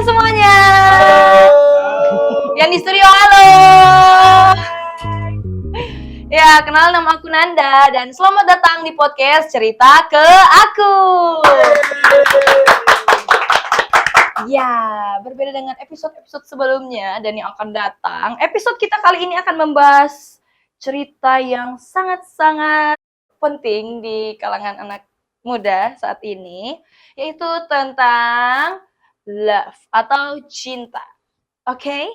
semuanya. Yang di studio, halo. Ya, kenal, nama aku Nanda dan selamat datang di podcast Cerita ke Aku. Ya, berbeda dengan episode-episode sebelumnya dan yang akan datang, episode kita kali ini akan membahas cerita yang sangat-sangat penting di kalangan anak muda saat ini, yaitu tentang love atau cinta. Oke?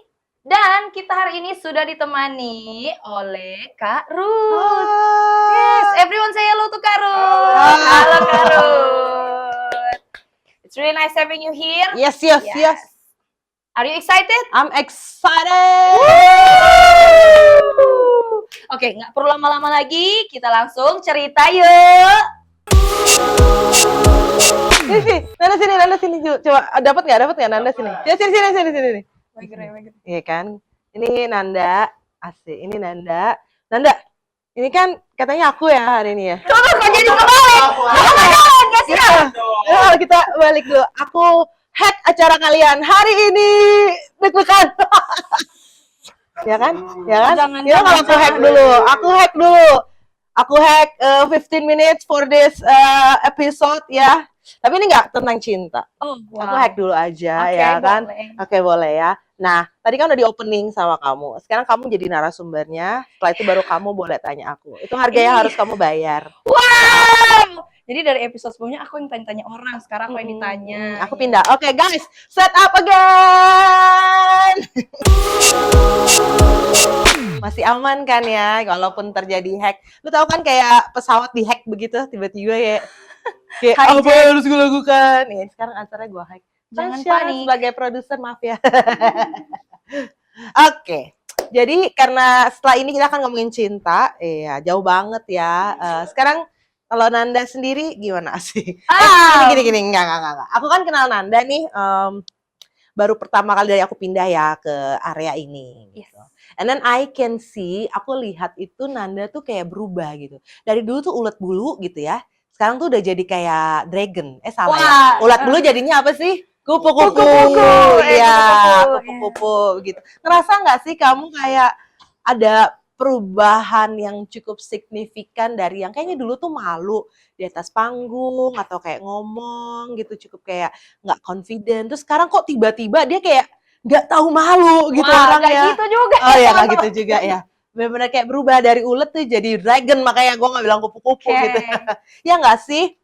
Dan kita hari ini sudah ditemani oleh Kak Ruth. Yes, everyone say hello to Kak Ruth. Halo Kak Ruth. It's really nice having you here. Yes. Are you excited? I'm excited. Oke, nggak perlu lama-lama lagi, kita langsung cerita yuk. Nanda sini. Coba dapat nggak Nanda sini? Ya, sini. Iya kan? Ini Nanda, asik. Ini Nanda. Nanda, ini kan katanya aku ya hari ini ya. Coba kok jadi kebalik. Nggak siap. Ya, kita balik dulu. Aku hack acara kalian hari ini. Deg-degan. Ya kan? Jangan, Ya kalau aku hack dulu. Aku hack 15 minutes for this episode ya. Tapi ini nggak tentang cinta. Oh, wow. Aku hack dulu aja Oke, ya kan. boleh. Oke, boleh ya. Nah, tadi kan udah di opening sama kamu. Sekarang kamu jadi narasumbernya. Setelah itu baru kamu boleh tanya aku. Itu harganya harus kamu bayar. Wow. Jadi dari episode sebelumnya aku yang tanya-tanya orang, sekarang aku yang ditanya. Aku pindah. Oke, guys, set up again. Masih aman kan ya, walaupun terjadi hack. Lu tahu kan kayak pesawat di hack begitu, tiba-tiba ya. Kayak apa yang harus gue lakukan? Nih, sekarang acaranya gue hack. Jangan Tasya, panik. sebagai produser, maaf ya. Oke. Jadi karena setelah ini kita akan ngomongin cinta, jauh banget ya. Sekarang kalau Nanda sendiri gimana sih? Gini, enggak. Aku kan kenal Nanda nih, baru pertama kali dari aku pindah ya ke area ini. Yes. Gitu. And then I can see, aku lihat itu Nanda tuh kayak berubah gitu. Dari dulu tuh ulet bulu gitu ya. Sekarang tuh udah jadi kayak dragon. Salah ya. Ulet bulu jadinya apa sih? Kupu-kupu. Iya, kupu-kupu gitu. Ngerasa nggak sih kamu kayak ada perubahan yang cukup signifikan dari yang kayaknya dulu tuh malu di atas panggung atau kayak ngomong gitu, cukup kayak nggak confident. Terus sekarang kok tiba-tiba dia kayak nggak tahu malu gitu orangnya. Kayak gitu juga. Oh ya, nggak gitu juga ya. Benar-benar kayak berubah dari ulet tuh jadi dragon, makanya gue nggak bilang kupu-kupu gitu. Ya nggak sih?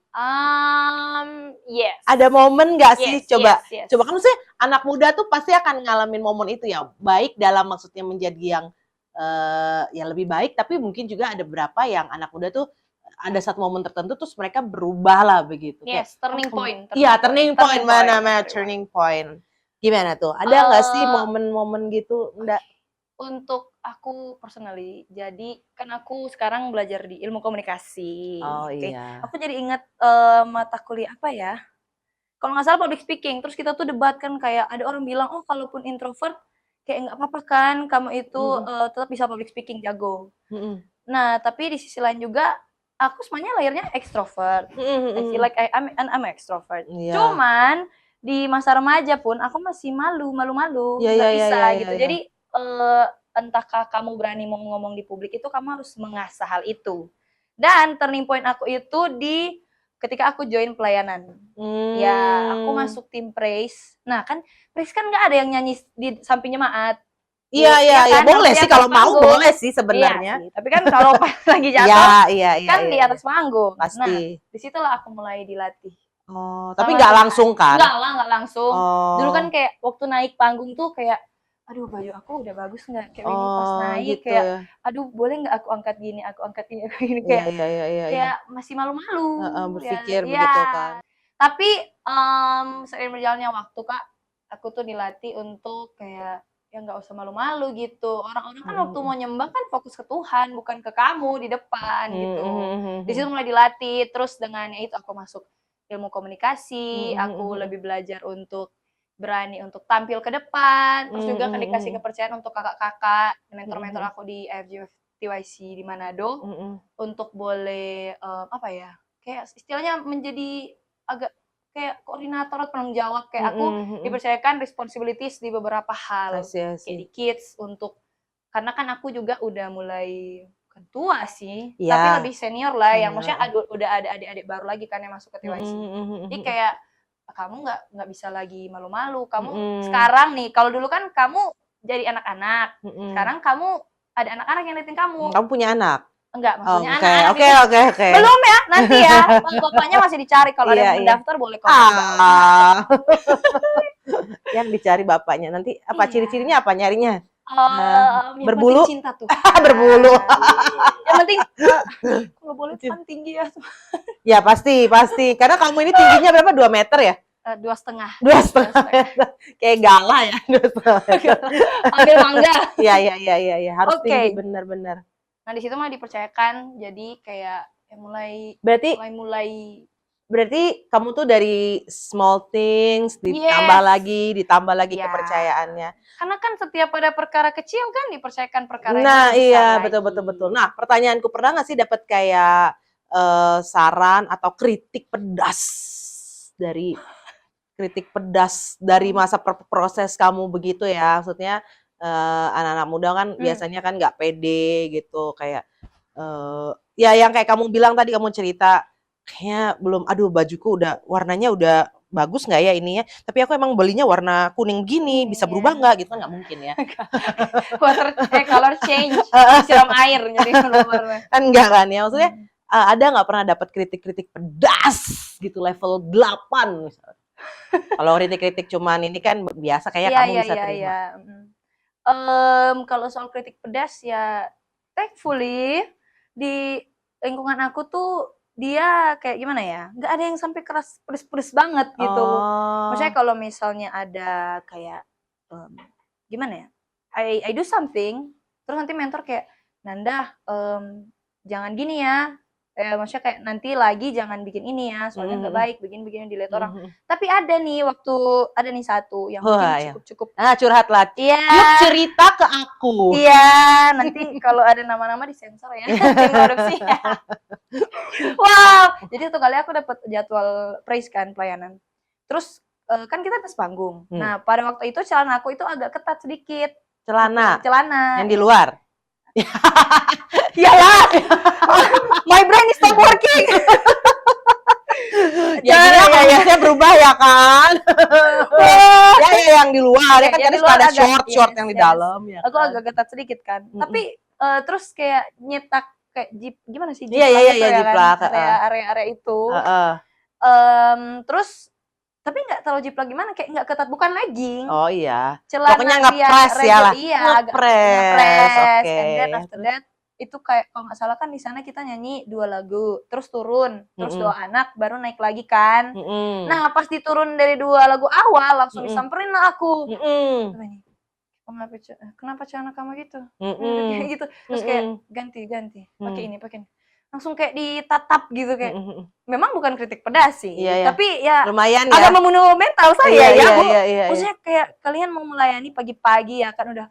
Yes. Ada momen nggak sih? Coba yes. kan maksudnya anak muda tuh pasti akan ngalamin momen itu ya. Baik dalam maksudnya menjadi yang lebih baik, tapi mungkin juga ada beberapa yang anak muda tuh ada satu momen tertentu terus mereka berubah lah begitu. Yes, turning point. Iya, turning point. Mana turning point. Gimana tuh? Ada nggak sih momen-momen gitu? Enggak. Untuk aku personally, jadi kan aku sekarang belajar di ilmu komunikasi. Oh Oke. iya. Aku jadi ingat mata kuliah apa ya? Kalau nggak salah public speaking. Terus kita tuh debat kan kayak ada orang bilang, oh kalaupun introvert kayak nggak apa-apa kan, kamu itu tetap bisa public speaking, jago. Nah, tapi di sisi lain juga aku sebenarnya lahirnya ekstrovert. I feel like I'm extrovert. Yeah. Cuman di masa remaja pun aku masih malu, nggak bisa gitu. Jadi entahkah kamu berani mau ngomong di publik itu, kamu harus mengasah hal itu. Dan turning point aku itu ketika aku join pelayanan. Ya, aku masuk tim praise. Nah, kan praise kan nggak ada yang nyanyi di samping jemaat. Iya, kan? boleh sih kalau mau, boleh sih sebenarnya. Iya, tapi kan kalau pas lagi jatuh, kan di atas panggung. Pasti. Nah, disitulah aku mulai dilatih. Oh, tapi nggak langsung kan? Nggak langsung. Dulu kan kayak waktu naik panggung tuh kayak, aduh baju aku udah bagus nggak? Kayak ini pas naik gitu kayak, aduh boleh nggak aku angkat gini kayak, kayak masih malu-malu. Berpikir begitu kan. Tapi seiring berjalannya waktu Kak, aku tuh dilatih untuk kayak ya nggak usah malu-malu gitu. Orang-orang kan waktu mau nyembah kan fokus ke Tuhan, bukan ke kamu di depan gitu. Di situ mulai dilatih. Terus dengan itu aku masuk ilmu komunikasi, aku lebih belajar untuk berani untuk tampil ke depan. Terus juga kan dikasih kepercayaan untuk kakak-kakak, mentor-mentor aku di FGF TYC di Manado, untuk boleh apa ya, kayak istilahnya menjadi agak kayak koordinator atau penanggung jawab, kayak aku dipercayakan responsibilities di beberapa hal, kayak di kids karena kan aku juga udah mulai bukan tua sih, tapi lebih senior lah, yang maksudnya udah ada adik-adik baru lagi kan yang masuk ke TYC. Jadi kayak kamu nggak bisa lagi malu-malu, kamu sekarang nih, kalau dulu kan kamu jadi anak-anak, sekarang kamu ada anak-anak yang liatin kamu. Kamu punya anak? Enggak, maksudnya anak-anak Oke. Belum ya, nanti ya. Bapaknya masih dicari, kalau ada yang mendaftar boleh kontak. Yang dicari bapaknya. Nanti apa ciri-cirinya apa nyarinya? Berbulu. Cinta tuh. Berbulu. Yang penting kalau boleh kan tinggi ya. Ya pasti. Karena kamu ini tingginya berapa? 2 meter ya? 2,5. 2,5. Kayak gala ya. 2,5 meter. Ambil mangga. Iya. Harus tinggi, benar. Nah di situ mah dipercayakan, jadi kayak mulai berarti kamu tuh dari small things ditambah lagi kepercayaannya. Karena kan setiap ada perkara kecil kan dipercayakan perkara yang besar. Betul. Nah, pertanyaanku, pernah nggak sih dapat kayak saran atau kritik pedas dari masa proses kamu begitu ya? Maksudnya anak-anak muda kan biasanya kan nggak pede gitu, kayak ya yang kayak kamu bilang tadi, kamu cerita kayaknya belum, aduh bajuku warnanya udah bagus nggak ya ininya, tapi aku emang belinya warna kuning gini, bisa berubah nggak gitu kan, nggak mungkin ya. Color change, siram air jadi warna. Kan enggak kan ya, maksudnya ada nggak pernah dapat kritik-kritik pedas gitu level 8 misalnya? Kalau kritik-kritik cuman ini kan biasa, kayak kamu bisa terima. Kalau soal kritik pedas ya, thankfully di lingkungan aku tuh dia kayak gimana ya, nggak ada yang sampai keras pedes-pedes banget gitu. Maksudnya kalau misalnya ada kayak gimana ya, I do something, terus nanti mentor kayak, Nanda jangan gini ya, maksudnya kayak nanti lagi jangan bikin ini ya, soalnya nggak baik bikin dilihat orang. Tapi ada nih satu yang mungkin cukup curhat lah. Iya. Yuk cerita ke aku. Iya, nanti kalau ada nama-nama disensor ya. Produksi. Wow, jadi satu kali aku dapat jadwal praise kan, pelayanan. Terus kan kita tes panggung. Nah, pada waktu itu celana aku itu agak ketat sedikit. Celana. Yang di Iya. luar. Iyalah. My brain is not working. Ya harusnya berubah ya kan. Ya yang di luar ya kan, tadi ada short yang di dalam ya. Aku agak ketat sedikit kan. Tapi terus kayak nyetak kayak gimana sih? Iya jiplak. Area itu. Terus tapi nggak terlalu jiplak gimana, kayak nggak ketat, bukan legging. Oh iya. Celana pokoknya ngepres ya lah. Iya, ngepres. Oke. And then after that itu kayak kalau nggak salah kan di sana kita nyanyi 2 lagu, terus turun, terus doa anak, baru naik lagi kan. Nah pas diturun dari 2 lagu awal langsung disamperin lah aku. Kenapa celana kamu gitu? Kayak gitu. Terus kayak ganti, pakai ini. Langsung kayak ditatap gitu, kayak memang bukan kritik pedas sih, tapi ya lumayan ya, agak membunuh mental saya Iya. Maksudnya kayak kalian mau melayani pagi-pagi ya kan, udah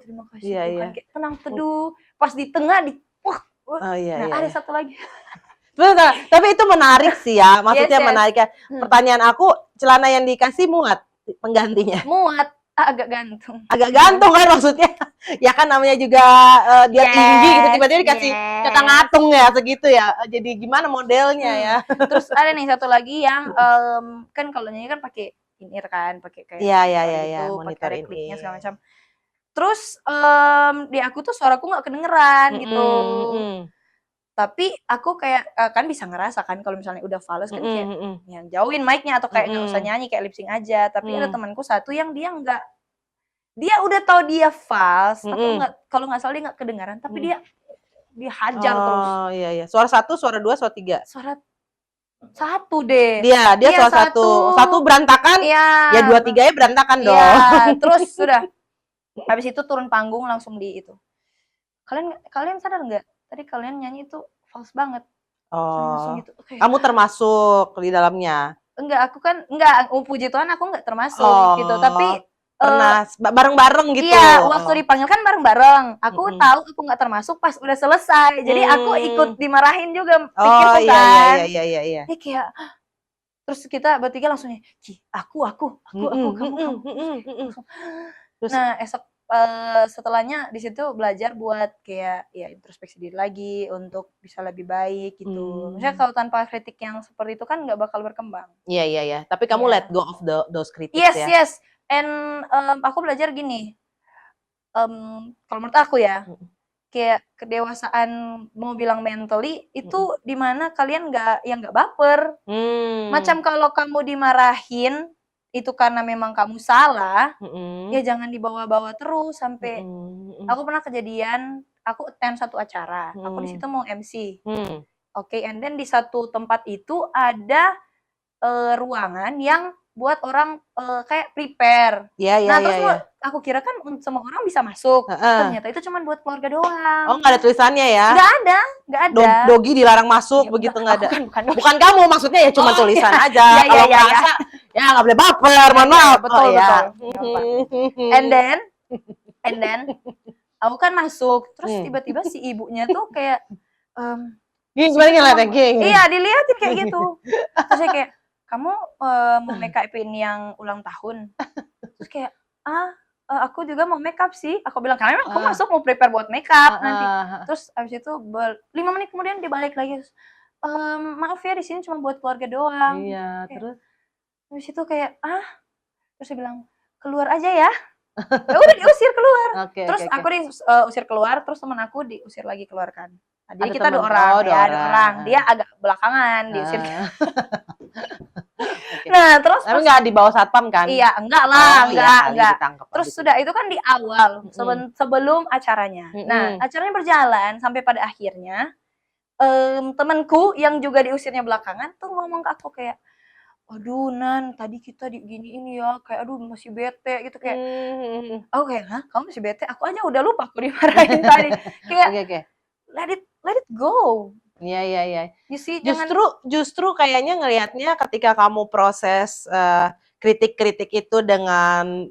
terima kasih Tuhan, kayak tenang teduh, pas di tengah ada satu lagi. Tapi itu menarik sih ya, maksudnya menarik ya. Pertanyaan aku, celana yang dikasih muat penggantinya? Muat. Agak gantung kan maksudnya. Ya kan namanya juga dia tinggi gitu, tiba-tiba dikasih kata ngatung ya segitu ya. Jadi gimana modelnya ya. Terus ada nih satu lagi yang kan kalau nyanyi kan pakai in-ear kan, pakai kayak gitu, monitor kliknya segala macam. Terus di aku tuh suaraku nggak kedengeran gitu. Tapi aku kayak kan bisa ngerasa kan kalau misalnya udah fals kan kayak yang jauhin mic-nya atau kayak nggak usah nyanyi, kayak lip sync aja. Tapi ada temanku satu yang dia udah tahu dia fals atau nggak, kalau nggak salah dia nggak kedengaran, tapi dia hajar terus. Oh iya. Suara 1, suara 2, suara 3. Suara 1 deh. Dia suara 1 berantakan. Ya 2, 3-nya berantakan dong. Iya, terus sudah. Habis itu turun panggung langsung di itu. Kalian sadar nggak? Tadi kalian nyanyi itu fals banget. Gitu. Okay. Kamu termasuk di dalamnya? Enggak, puji Tuhan aku enggak termasuk gitu. Tapi pernah bareng-bareng gitu. Iya, waktu dipanggil kan bareng-bareng. Aku tahu aku enggak termasuk pas udah selesai. Jadi aku ikut dimarahin juga, pikirku kan. Iya. Ini kayak Terus kita bertiga langsung aku, kamu. Terus Nah, setelahnya di situ belajar buat kayak ya introspeksi diri lagi untuk bisa lebih baik gitu. Maksudnya kalau tanpa kritik yang seperti itu kan nggak bakal berkembang. Iya. Tapi kamu Iya. let go of those critics Yes, ya. yes. And aku belajar gini. Kalau menurut aku ya, kayak kedewasaan mau bilang mentally itu di mana kalian nggak baper. Macam kalau kamu dimarahin itu karena memang kamu salah, ya jangan dibawa-bawa terus sampai aku pernah kejadian, aku attend satu acara, aku di situ mau MC. Oke, and then di satu tempat itu ada ruangan yang buat orang kayak prepare. Nah, terus aku kira kan semua orang bisa masuk. Ternyata itu cuma buut keluarga doang. Oh, nggak ada tulisannya ya? Nggak ada. Dogi dilarang masuk, begitu nggak ada. Bukan kamu, maksudnya ya cuma tulisan aja. Kalau ngerasa, ya nggak boleh baper, mohon maaf. Betul. And then, aku kan masuk. Terus tiba-tiba si ibunya tuh kayak, gimana ngeliatnya? Iya, dilihatin kayak gitu. Terus saya kayak, kamu mau make upin yang ulang tahun? Terus kayak, aku juga mau make up sih. Aku bilang, karena aku masuk mau prepare buat make up nanti. Terus abis itu 5 menit kemudian dia balik lagi. Maaf ya, di sini cuma buat keluarga doang. Iya, kayak, terus? Abis itu kayak, terus dia bilang, keluar aja ya. Ya udah diusir keluar. Terus aku diusir keluar, terus teman aku diusir lagi keluar kan. Nah, jadi kita 2 orang, dua orang. Dia agak belakangan diusir. Nah, terus tapi nggak di bawah satpam kan? Iya, enggak lah, enggak. Terus gitu. sudah itu kan di awal sebelum acaranya. Nah, acaranya berjalan sampai pada akhirnya temanku yang juga diusirnya belakangan tuh ngomong ke aku kayak, aduh Nan, tadi kita diginiin ya, kayak aduh masih bete gitu kayak. Aku kayak, hah, kamu masih bete? Aku aja udah lupa aku dimarahin tadi. Kayak let it go. Iya. You see, justru kayaknya ngelihatnya ketika kamu proses kritik-kritik itu dengan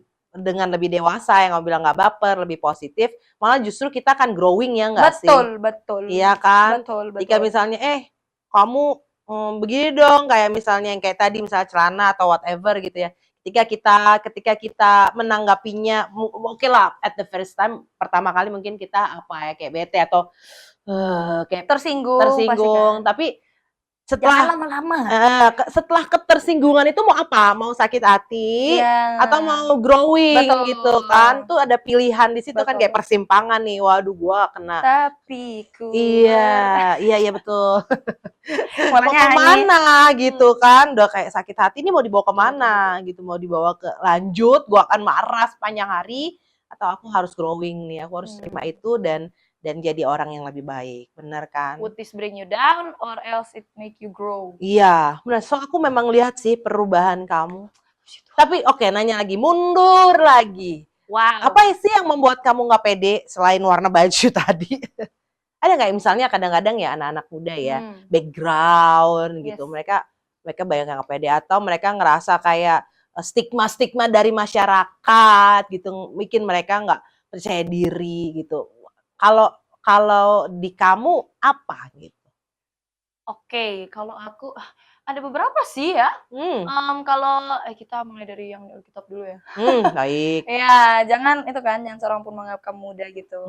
lebih dewasa, yang kamu bilang nggak baper, lebih positif, malah justru kita akan growing ya nggak sih? Betul. Iya kan? Betul. Jika misalnya kamu begini dong, kayak misalnya yang kayak tadi misalnya celana atau whatever gitu ya. Ketika kita menanggapinya, oke lah, at the first time, pertama kali mungkin kita kayak bete atau kayak tersinggung, tapi setelah lama-lama setelah ketersinggungan itu mau apa? Mau sakit hati atau mau growing gitu kan? Tuh ada pilihan di situ kan, kayak persimpangan nih. Waduh, gua kena. Tapi Iya betul. Mau kemana gitu kan? Udah kayak sakit hati, ini mau dibawa kemana gitu? Mau dibawa ke lanjut? Gua akan marah sepanjang hari atau aku harus growing nih? Aku harus terima itu dan jadi orang yang lebih baik, benar kan? Would this bring you down or else it make you grow? Iya, benar. So aku memang lihat sih perubahan kamu. Tapi nanya lagi, mundur lagi. Wow. Apa sih yang membuat kamu nggak pede selain warna baju tadi? Ada nggak misalnya kadang-kadang ya anak-anak muda ya, background gitu, mereka banyak yang nggak pede atau mereka ngerasa kayak stigma dari masyarakat gitu, bikin mereka nggak percaya diri gitu. Kalau di kamu apa gitu? Oke, kalau aku ada beberapa sih ya. Kalau kita mulai dari yang Alkitab dulu ya. Baik. Ya, jangan itu kan, jangan seorang pun menganggap kamu muda gitu.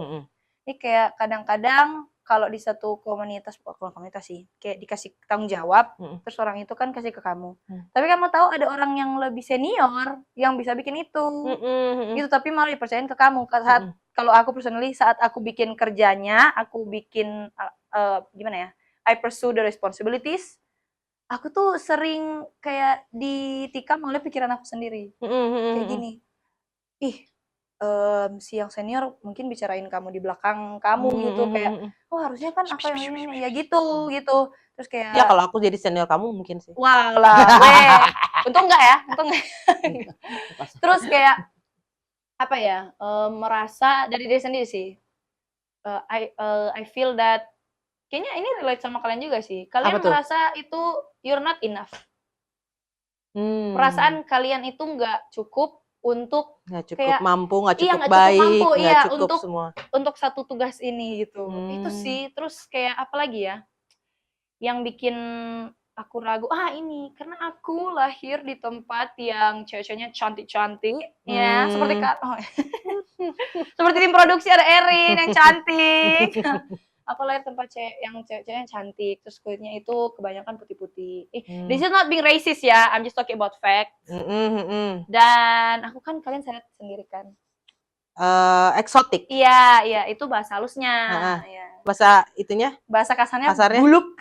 Ini kayak kadang-kadang kalau di satu komunitas sih, kayak dikasih tanggung jawab, terus orang itu kan kasih ke kamu. Tapi kamu tahu ada orang yang lebih senior yang bisa bikin itu, gitu. Tapi malah dipercayain ke kamu. Kalau aku personally, saat aku bikin kerjanya, aku bikin gimana ya? I pursue the responsibilities. Aku tuh sering kayak ditikam oleh pikiran aku sendiri. Kayak gini, si yang senior mungkin bicarain kamu di belakang kamu gitu, kayak harusnya kan apa yang ini ya gitu. Terus kayak ya kalau aku jadi senior kamu mungkin sih. Walah, untung enggak ya, Terus kayak apa ya, merasa dari diri sendiri sih. I feel that kayaknya ini relate sama kalian juga sih. Kalian merasa itu you're not enough. Perasaan kalian itu nggak cukup untuk nggak cukup kayak, mampu, nggak cukup baik, nggak cukup untuk semua untuk satu tugas ini gitu. Itu sih. Terus kayak apa lagi ya yang bikin aku ragu, ini karena aku lahir di tempat yang cewek-ceweknya cantik-cantik, ya, seperti seperti tim produksi ada Erin yang cantik. Aku lahir tempat yang cewek-ceweknya cantik, terus kulitnya itu kebanyakan putih-putih. This is not being racist ya, I'm just talking about facts. Dan aku kan kalian lihat sendiri kan. Eksotik. Iya, itu bahasa halusnya. Ya. Bahasa itunya? Bahasa kasarnya buluk.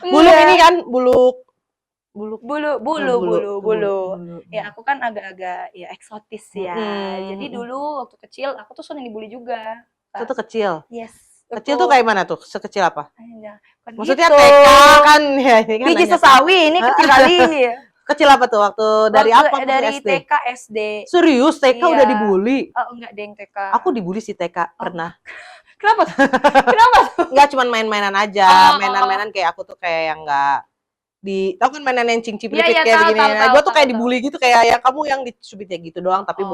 Buluk ini kan buluk. Ya aku kan agak-agak ya eksotis ya. Jadi dulu waktu kecil aku tuh sering dibully juga. Itu kecil? Yes. Kecil tuh kayak mana tuh? Sekecil apa? Maksudnya gitu. TK kan ya, ini kan biji sesawi ini kecil kali. Kecil apa tuh waktu dari apa? Dari SD? TK SD. Serius TK udah dibully? Oh enggak deng TK. Aku dibully sih TK pernah. Kenapa? Kenapa? Enggak, cuman main-mainan aja. Mainan-mainan kayak aku tuh kayak yang enggak tau kan mainan yang cincin kayak begini. Gue tuh kayak dibully gitu, kayak ya kamu yang dicubitnya gitu doang, tapi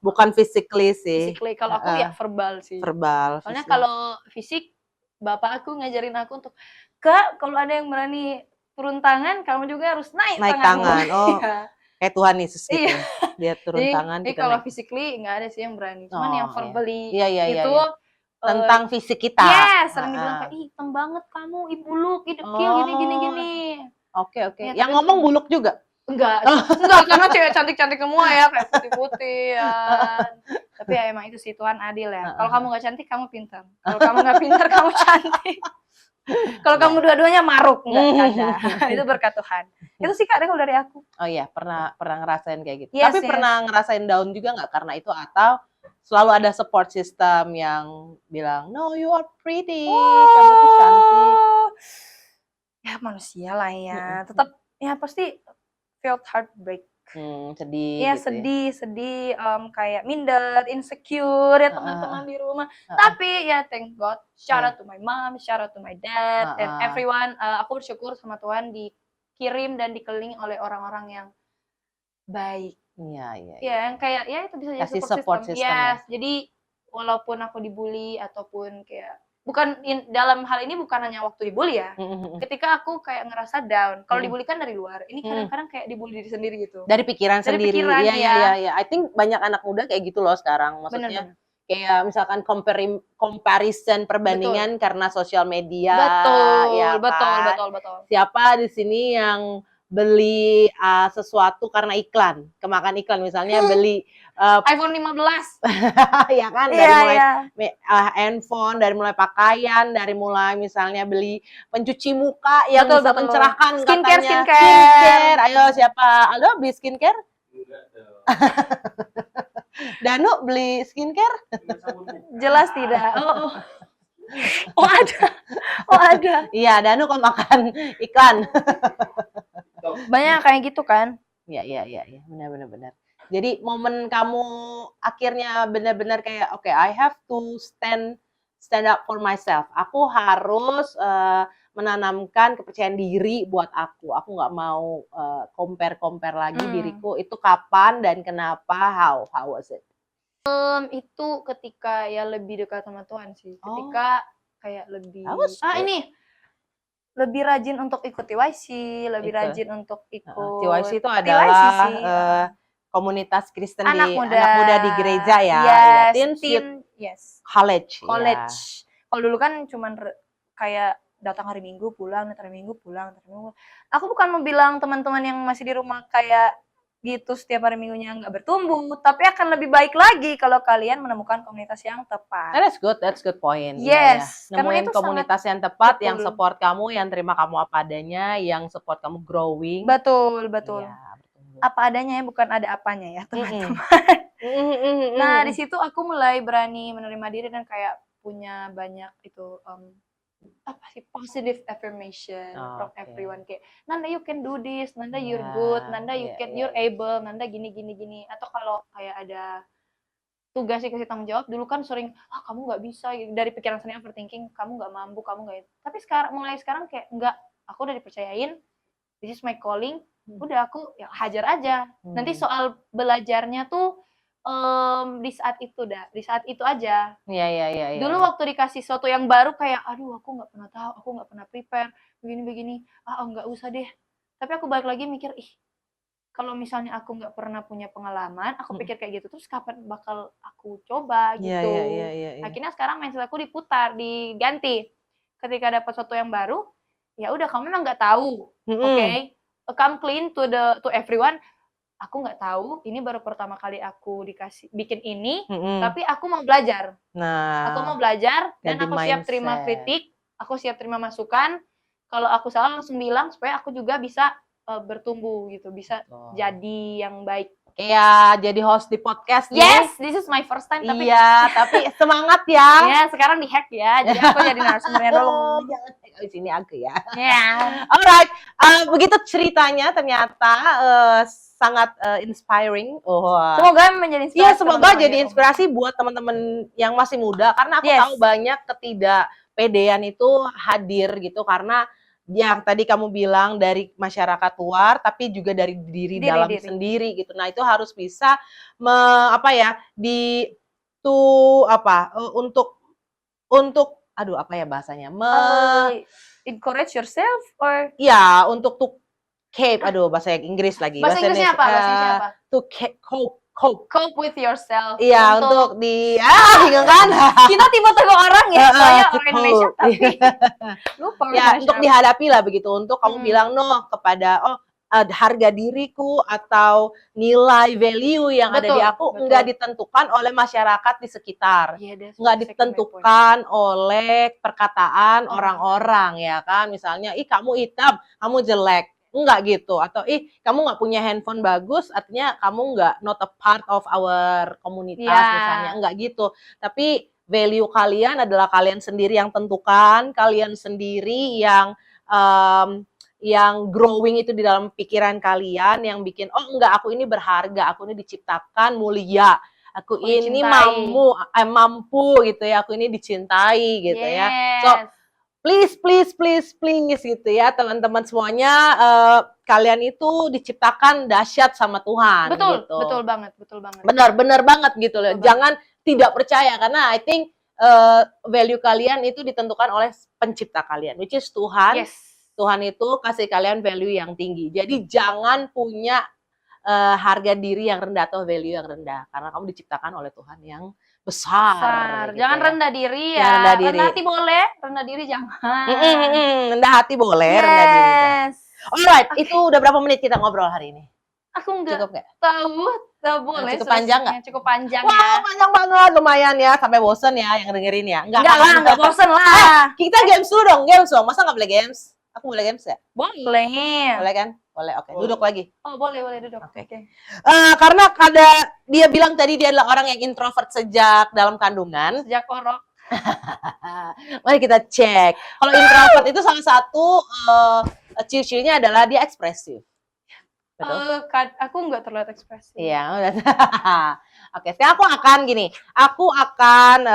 bukan physically sih. Physically, kalau aku ya verbal sih. Verbal. Soalnya kalau fisik, bapak aku ngajarin aku untuk, Kak, kalau ada yang berani turun tangan, kamu juga harus naik tangan. Oh, kayak Tuhan Yesus gitu. Dia turun tangan. Jadi kalau physically nggak ada sih yang berani. Cuman yang verbally itu tentang fisik kita. Yes, sering dibilang kayak, hitam banget kamu, buluk, dekil, gini. Oke. Yang ngomong buluk juga? Enggak, karena cewek cantik-cantik semua ya, kayak putih-putih ya. Tapi ya emang itu sih, Tuhan adil ya. Kalau kamu nggak cantik, kamu pintar. Kalau kamu nggak pintar, kamu cantik. Kalau kamu dua-duanya maruk, nggak ada. Itu berkat Tuhan. Itu sih Kak, kalau dari aku. Oh iya, pernah ngerasain kayak gitu. Tapi pernah ngerasain down juga nggak karena itu, atau selalu ada support system yang bilang, no, you are pretty, kamu tuh cantik. Ya manusia lah ya. Tetap ya pasti felt heartbreak. Sedih. Ya gitu sedih, kayak minder, insecure ya teman-teman di rumah. Tapi ya thank God, shout out to my mom, shout out to my dad, and everyone. Aku bersyukur sama Tuhan dikirim dan dikelilingi oleh orang-orang yang baik. Iya. Ya, yang kayak ya itu bisa jadi support system. Yes, jadi walaupun aku dibully ataupun kayak dalam hal ini bukan hanya waktu dibully ya. Ketika aku kayak ngerasa down, kalau dibully kan dari luar. Ini kadang-kadang kayak dibully diri sendiri gitu. Dari pikiran sendiri. Iya. I think banyak anak muda kayak gitu loh sekarang. Maksudnya kayak misalkan comparison, perbandingan karena sosial media. Betul. Siapa di sini yang beli sesuatu karena iklan, kemakan iklan, misalnya beli iPhone 15 ya kan, dari mulai handphone, dari mulai pakaian, dari mulai misalnya beli pencuci muka yang bisa mencerahkan, skincare. Ayo siapa? Aldo beli skincare? Danu beli skincare? Jelas tidak. Oh ada. Iya, Danu kok makan iklan. Banyak kayak gitu kan? Iya, benar. Jadi momen kamu akhirnya benar-benar kayak oke, I have to stand up for myself. Aku harus menanamkan kepercayaan diri buat aku. Aku nggak mau compare lagi diriku. Itu kapan dan kenapa? How was it? Itu ketika ya lebih dekat sama Tuhan sih. Ketika kayak lebih lebih rajin untuk ikut TYC, lebih rajin untuk ikut TYC itu adalah komunitas Kristen anak muda di gereja ya. Yes. College. Kalau dulu kan cuman kayak datang hari Minggu pulang, datang hari Minggu pulang. Aku bukan mau bilang teman-teman yang masih di rumah kayak gitu setiap hari Minggunya nggak bertumbuh, tapi akan lebih baik lagi kalau kalian menemukan komunitas yang tepat. That's good point. Yes, ya. Nemuin komunitas yang tepat, yang support kamu, yang terima kamu apa adanya, yang support kamu growing. Betul. Ya, apa adanya ya, bukan ada apanya ya, teman-teman. Nah, di situ aku mulai berani menerima diri dan kayak punya banyak itu positive affirmation from everyone, kayak Nanda you can do this, Nanda you're good, Nanda you're able, Nanda gini. Atau kalau kayak ada tugas dikasih tanggung jawab, dulu kan sering kamu nggak bisa gitu. Dari pikiran sendiri overthinking, kamu nggak mampu, kamu nggak. Tapi mulai sekarang kayak enggak, aku udah dipercayain, this is my calling, udah aku ya hajar aja. Nanti soal belajarnya tuh di saat itu di saat itu aja. Iya. Dulu waktu dikasih sesuatu yang baru kayak, aduh aku nggak pernah tahu, aku nggak pernah prepare, begini-begini, nggak usah deh. Tapi aku balik lagi mikir, ih kalau misalnya aku nggak pernah punya pengalaman, aku pikir kayak gitu, terus kapan bakal aku coba gitu. Iya. Akhirnya sekarang mindset aku diputar, diganti. Ketika dapat sesuatu yang baru, ya udah kamu memang nggak tahu, oke? Come clean to everyone. Aku nggak tahu, ini baru pertama kali aku dikasih bikin ini, tapi aku mau belajar. Aku mau belajar dan ganti aku siap terima mindset. kritik, aku siap terima masukan. Kalau aku salah langsung bilang supaya aku juga bisa bertumbuh gitu, bisa jadi yang baik. Iya, jadi host di podcast nih. Yes, this is my first time tapi Iya, tapi semangat ya. ya sekarang di-hack ya. Jadi aku jadi narasumbernya dulu. Jangan di sini aku ya. Ya. Alright, begitu ceritanya ternyata sangat inspiring. Semoga menjadi inspirasi. Iya, semoga jadi inspirasi buat teman-teman yang masih muda karena aku tahu banyak ketidakpedean itu hadir gitu karena yang tadi kamu bilang dari masyarakat luar tapi juga dari diri dalam sendiri gitu. Nah, itu harus bisa untuk aduh apa ya bahasanya? Encourage yourself or ya, untuk to cope, aduh bahasa Inggris lagi. Bahasa Inggrisnya apa? To cope with yourself. Iya, untuk bingung kan? Kita tipe-tipe orang ya, soalnya orang Indonesia tapi lupa. Ya, untuk dihadapi lah begitu. Untuk kamu bilang no kepada harga diriku atau nilai value yang ada di aku nggak ditentukan oleh masyarakat di sekitar, nggak ditentukan oleh perkataan orang-orang ya kan. Misalnya, ih kamu hitam, kamu jelek. Enggak gitu, atau kamu nggak punya handphone bagus artinya kamu nggak not a part of our komunitas misalnya, enggak gitu. Tapi value kalian adalah kalian sendiri yang tentukan, kalian sendiri yang growing itu di dalam pikiran kalian, yang bikin enggak, aku ini berharga, aku ini diciptakan mulia, aku ini mampu gitu ya, aku ini dicintai gitu ya. So please gitu ya teman-teman semuanya, kalian itu diciptakan dahsyat sama Tuhan. Betul banget. Benar banget gitu loh. Jangan tidak percaya karena I think value kalian itu ditentukan oleh pencipta kalian, which is Tuhan. Tuhan itu kasih kalian value yang tinggi. Jadi jangan punya harga diri yang rendah atau value yang rendah karena kamu diciptakan oleh Tuhan yang besar. Gitu jangan rendah diri ya. Rendah hati boleh, rendah diri jangan. Rendah hati boleh, rendah diri. Alright, itu udah berapa menit kita ngobrol hari ini? Aku nggak cukup nggak? Tahu, boleh. Cukup panjang nggak? Cukup panjang. Wah, panjang banget, lumayan ya, sampai bosen ya yang dengerin ya. Enggak bosen lah. Kita games dulu dong, masa nggak boleh games? Aku boleh games ya? Boleh. Boleh kan? Boleh, oke. Duduk lagi. Oh, boleh duduk. Oke. Karena dia bilang tadi dia adalah orang yang introvert sejak dalam kandungan. Sejak orok. Mari kita cek. Kalau introvert itu salah satu ciri-cirinya adalah dia ekspresif. Betul? Aku nggak terlihat ekspresif. Iya. Oke, sekarang aku akan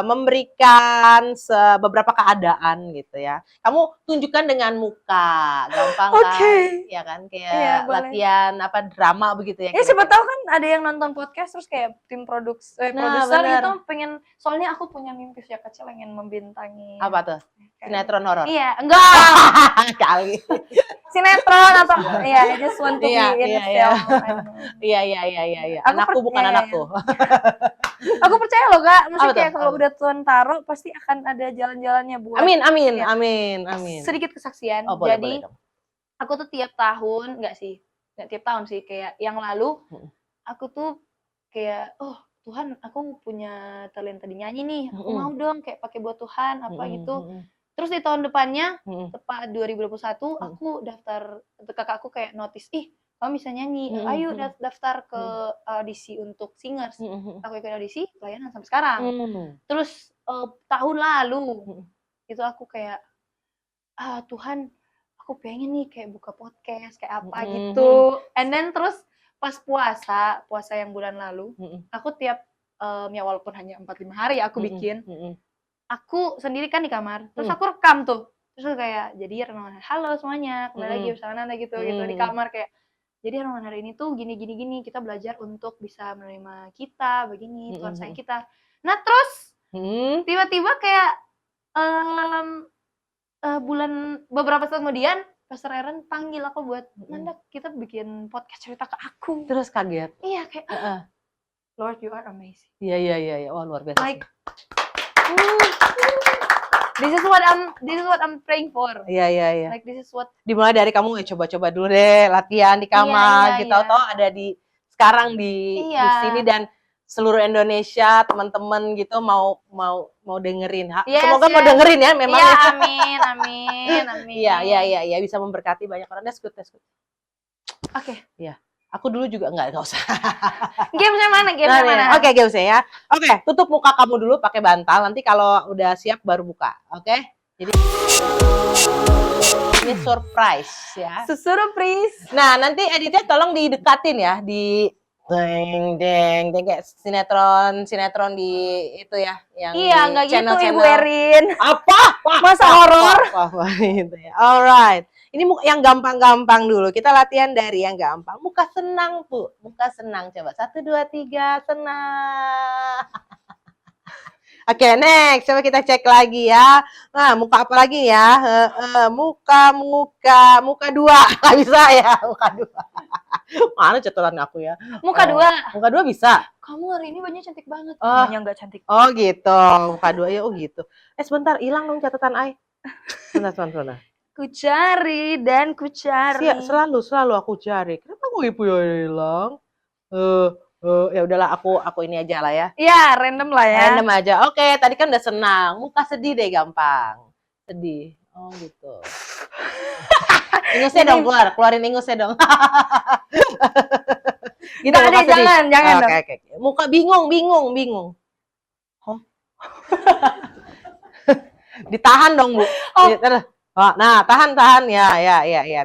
memberikan beberapa keadaan gitu ya. Kamu tunjukkan dengan muka, gampang kan? Ya kan, kayak latihan drama begitu ya. Ya siapa tahu kan ada yang nonton podcast terus kayak tim produser gitu pengen, soalnya aku punya mimpi sejak kecil ingin membintangi. Apa tuh? Sinetron horor? Iya, enggak. Kali. Sinetron atau I just want to be in a film. Iya. Anakku bukan anakku. Aku percaya loh Kak, maksudnya kayak kalau udah Tuhan taruh pasti akan ada jalan-jalannya buat. Amin. Sedikit kesaksian. Jadi aku tuh tiap tahun, nggak tiap tahun sih, kayak yang lalu aku tuh kayak Tuhan, aku punya talenta di nyanyi nih, aku mau dong kayak pakai buat Tuhan apa gitu. Terus di tahun depannya, tepat 2021, aku daftar, kakakku kayak notice, kamu bisa nyanyi, ayo daftar ke audisi untuk singers. Aku ikut audisi, pelayanan sampai sekarang. Terus tahun lalu, itu aku kayak, Tuhan, aku pengen nih kayak buka podcast, kayak apa gitu. And then terus pas puasa yang bulan lalu, aku tiap, ya walaupun hanya 4-5 hari aku bikin, aku sendiri kan di kamar, terus aku rekam tuh. Terus kayak, jadi renungan, halo semuanya, kembali lagi bersama Nanda gitu di kamar kayak, Jadi renungan hari ini tuh gini gini gini, kita belajar untuk bisa menerima kita begini, Tuhan sayang kita. Nah terus tiba-tiba kayak bulan beberapa saat kemudian Pastor Aaron panggil aku buat Nanda kita bikin podcast cerita ke aku. Terus kaget. Iya kayak Lord you are amazing. Iya. Wah luar biasa. Like this is what I'm praying for. Iya. Like this is what. Dimulai dari kamu coba-coba dulu deh latihan di kamar, gitu. Tahu ada sekarang di sini dan seluruh Indonesia teman-teman gitu mau dengerin. Semoga mau dengerin ya memang. Iya, amin. Iya bisa memberkati banyak orang. That's good. Oke. Iya. Aku dulu juga enggak usah. Gamesnya mana? Oke, gamesnya ya. Oke, tutup muka kamu dulu pakai bantal. Nanti kalau udah siap baru buka. Oke? Jadi ini surprise ya. Surprise. Nah, nanti editnya tolong didekatin ya di deng kayak sinetron di itu ya yang nggak channel gitu Ibu Erin. Apa? Masa horor? Gitu ya. Alright. Ini yang gampang-gampang dulu. Kita latihan dari yang gampang. Muka senang, Bu. Muka senang. Coba 1, 2, 3. Senang. Oke, next. Coba kita cek lagi ya. Nah, muka apa lagi ya? Muka 2. Nggak bisa ya, muka 2. Mana catatan aku ya? Muka 2. Muka 2 bisa. Kamu hari ini bajunya cantik banget. Banyak nggak cantik. Oh, gitu. Muka 2 ya, gitu. Sebentar, hilang dong catatan Ai. Sebentar. Ku cari. Selalu aku cari. Kenapa kok ibu ya hilang? Ya udahlah aku ini aja lah ya. Iya, random lah ya. Random aja. Oke, tadi kan udah senang. Muka sedih deh gampang. Sedih. Oh gitu. Ingusnya dong keluarin ingusnya dong. Gitu, nggak ada, jangan dong. Oke. Muka bingung. Ditahan dong, Bu. Nah, tahan ya.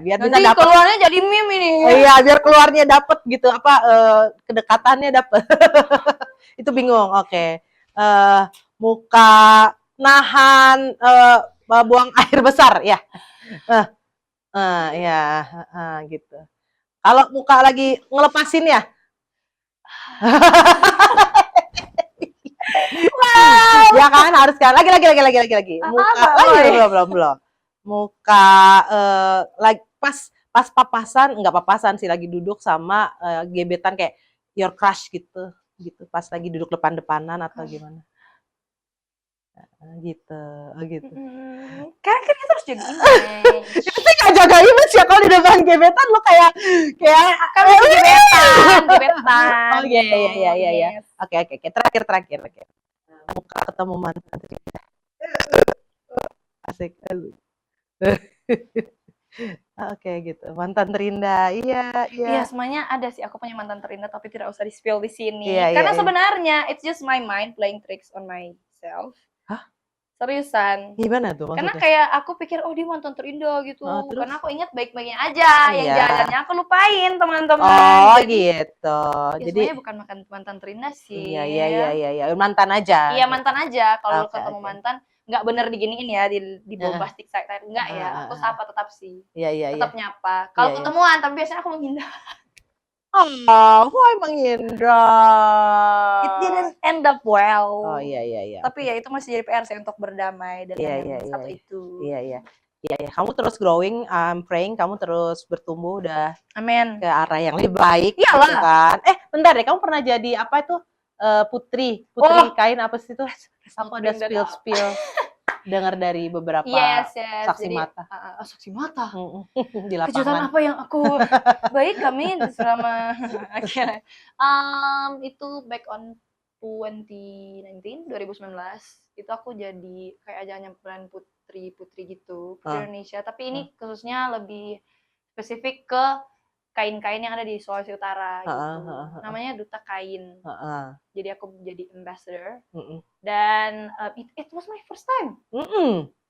Biar Nanti bisa dapat. keluarnya jadi meme ini. Iya, biar keluarnya dapat gitu kedekatannya dapat. Itu bingung. Oke. Muka nahan buang air besar ya. Gitu. Kalau muka lagi ngelepasin ya. Wow. Ya kan harus kan. Lagi. Muka belum. Muka lagi pas papasan, enggak papasan sih, lagi duduk sama gebetan kayak your crush gitu. Pas lagi duduk depan-depanan atau gimana. Gitu. Kan kita harus jaga image. Itu sih gak jaga image ya, kalau di depan gebetan lo kayak kan gebetan. Oh iya. Oke. Terakhir. Muka ketemu mantan. Asik. Oke gitu. Mantan terindah. Iya. Semuanya ada sih. Aku punya mantan terindah tapi tidak usah di-spill di sini. Iya, Karena sebenarnya it's just my mind playing tricks on myself. Hah? Seriusan. Gimana tuh maksudnya? Karena kayak aku pikir dia mantan terindah gitu. Terus? Karena aku ingat baik-baiknya aja. Yang jalannya aku lupain teman-teman. Oh gitu. Jadi sebenarnya bukan mantan terindah sih. Iya. Mantan aja. Iya mantan aja. Kalau ketemu mantan nggak bener diginiin ya di bombastic side enggak ya. Aku sapa tetap sih. Iya. Tetap nyapa. Kalau ketemuan tapi biasanya aku menghindar. Why menghindar? It didn't end up well. Oh iya. Tapi ya itu masih jadi PR saya untuk berdamai dengan satu itu. Iya. Kamu terus growing, I'm praying kamu terus bertumbuh udah Amin. ke arah yang lebih baik. Iyalah. Gitu kan. Bentar deh, kamu pernah jadi apa itu? Putri kain apa sih itu? Aku ada spill. Dengar dari beberapa saksi mata. Saksi mata. Di lapangan. Kejutan apa yang aku baik kami selama itu back on 2019 itu aku jadi kayak ajang nyamperin putri gitu putri Indonesia, tapi ini khususnya lebih spesifik ke kain-kain yang ada di Sulawesi Utara gitu. Namanya Duta Kain. Jadi aku jadi ambassador. Dan it was my first time.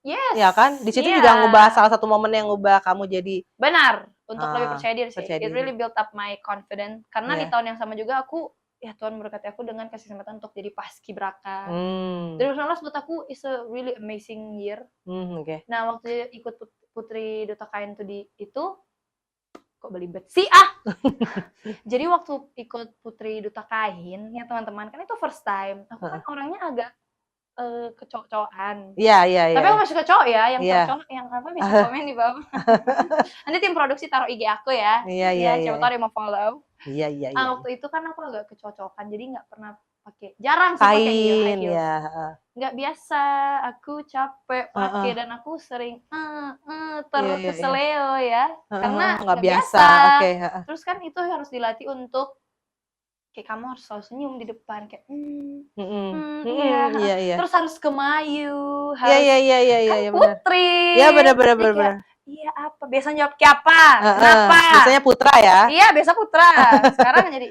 Yes. Ya kan? Di situ juga ngubah salah satu momen yang ngubah kamu jadi benar untuk lebih percaya diri sih. It really built up my confidence. Karena di tahun yang sama juga aku Tuhan berkati aku dengan kasih kesempatan untuk jadi paskibraka. 2019 buat aku is a really amazing year. Okay. Nah, waktu ikut Putri Duta Kain itu kok belibet sih ah. Jadi waktu ikut Putri Duta Kain ya teman-teman, kan itu first time. Aku kan orangnya agak kecowok-cowokan. Iya, iya, iya. Tapi aku gak suka cowok ya, yang Iya. cowok yang apa bisa komen di bawah. Nanti tim produksi taruh IG aku ya. Iya, iya, iya. Siapa tahu dia mau follow. Iya, iya, iya. Waktu itu kan aku agak kecocokan, jadi nggak pernah pakai, jarang sih pakai Kain, high heels. ya. Nggak biasa, aku capek pakai dan aku sering terkeseleo ya, karena nggak biasa. Oke. Terus kan itu harus dilatih untuk kayak kamu harus selalu senyum di depan kayak Iya, iya. Terus harus kemayu, Iya, harus iya, iya, iya, kan iya, benar. putri. Iya, benar. Iya apa? Biasanya jawab kayak apa? Kenapa? Biasanya putra ya. Iya, biasa putra. Sekarang jadi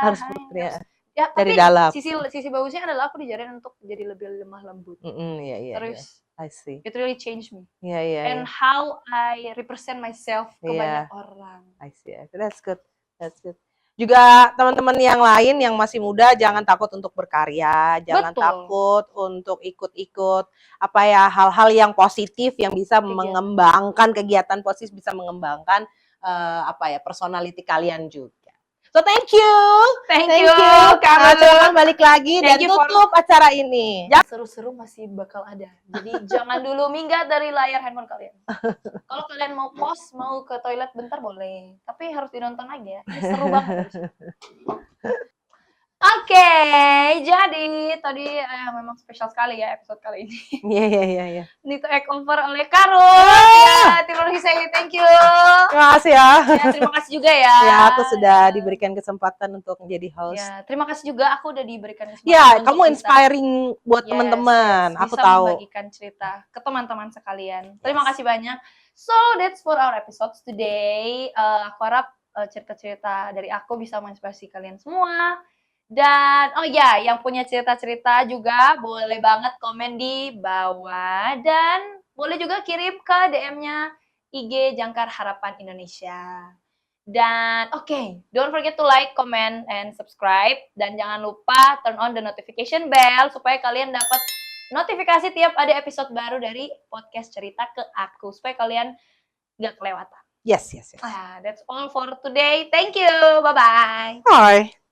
Harus putri ya. Ya, Dari tapi dalam. sisi bagusnya adalah aku diajarin untuk jadi lebih lemah lembut. Iya, iya. Terus I see. it really changed me. Iya, iya. And how I represent myself ke banyak orang. I see. That's good. That's good. Juga teman-teman yang lain yang masih muda jangan takut untuk berkarya, jangan takut untuk ikut-ikut apa ya hal-hal yang positif yang bisa mengembangkan kegiatan positif, bisa mengembangkan apa ya personality kalian juga. So thank you Kak Coba balik lagi dan tutup acara ini. Seru-seru masih bakal ada. Jadi jangan dulu minggat dari layar handphone kalian. Kalau kalian mau pause, mau ke toilet bentar boleh. Tapi harus ditonton aja. Ini seru banget. Oke, jadi tadi memang spesial sekali ya episode kali ini. Iya. Ini take over oleh Karun. Ya, terima kasih, thank you. Terima kasih ya. Terima kasih juga ya. Ya, aku sudah diberikan kesempatan untuk menjadi host. Ya, terima kasih juga aku udah diberikan kesempatan. Ya, kamu inspiring buat teman-teman. Aku tahu. Bisa membagikan cerita ke teman-teman sekalian. Terima kasih banyak. So, that's for our episodes today. Aku harap cerita-cerita dari aku bisa menginspirasi kalian semua. Dan oh ya, yang punya cerita-cerita juga boleh banget komen di bawah dan boleh juga kirim ke DM-nya IG Jangkar Harapan Indonesia. Dan don't forget to like, comment, and subscribe. Dan jangan lupa turn on the notification bell supaya kalian dapat notifikasi tiap ada episode baru dari podcast Cerita ke Aku supaya kalian nggak kelewatan. Yes. That's all for today. Thank you. Bye-bye. Bye.